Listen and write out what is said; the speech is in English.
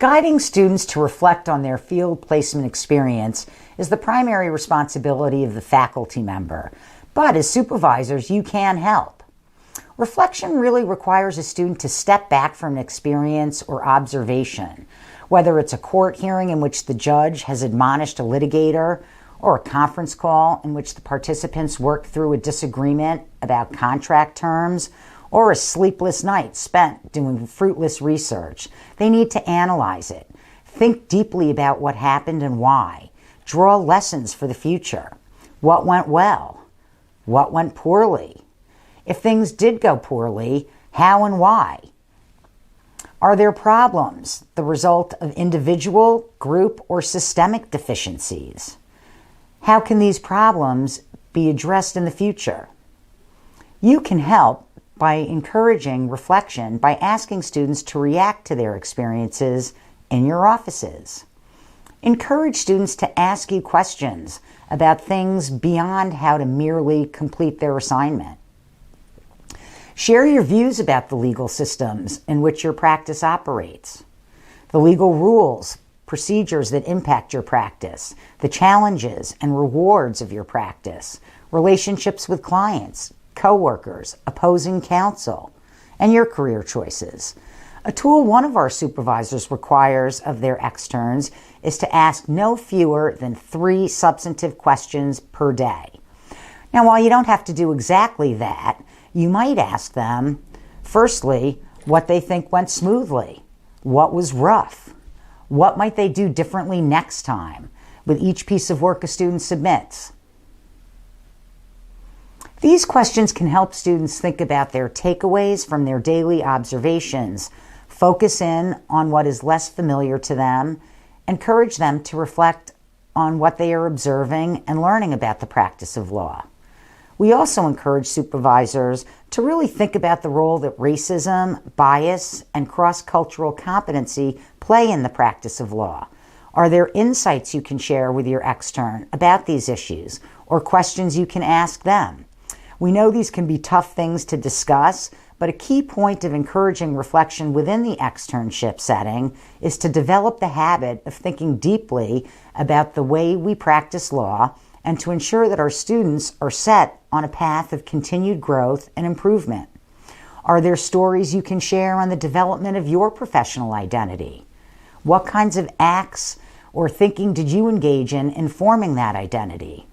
Guiding students to reflect on their field placement experience is the primary responsibility of the faculty member, but as supervisors, you can help. Reflection really requires a student to step back from an experience or observation, whether it's a court hearing in which the judge has admonished a litigator, or a conference call in which the participants work through a disagreement about contract terms, or a sleepless night spent doing fruitless research. They need to analyze it, think deeply about what happened and why, draw lessons for the future. What went well? What went poorly? If things did go poorly, how and why? Are there problems the result of individual, group, or systemic deficiencies? How can these problems be addressed in the future? You can help by encouraging reflection by asking students to react to their experiences in your offices. Encourage students to ask you questions about things beyond how to merely complete their assignment. Share your views about the legal systems in which your practice operates, the legal rules, procedures that impact your practice, the challenges and rewards of your practice, relationships with clients, coworkers, opposing counsel, and your career choices. A tool one of our supervisors requires of their externs is to ask no fewer than 3 substantive questions per day. Now, while you don't have to do exactly that, you might ask them, firstly, what they think went smoothly, what was rough, what might they do differently next time with each piece of work a student submits. These questions can help students think about their takeaways from their daily observations, focus in on what is less familiar to them, encourage them to reflect on what they are observing and learning about the practice of law. We also encourage supervisors to really think about the role that racism, bias, and cross-cultural competency play in the practice of law. Are there insights you can share with your extern about these issues, or questions you can ask them? We know these can be tough things to discuss, but a key point of encouraging reflection within the externship setting is to develop the habit of thinking deeply about the way we practice law and to ensure that our students are set on a path of continued growth and improvement. Are there stories you can share on the development of your professional identity? What kinds of acts or thinking did you engage in forming that identity?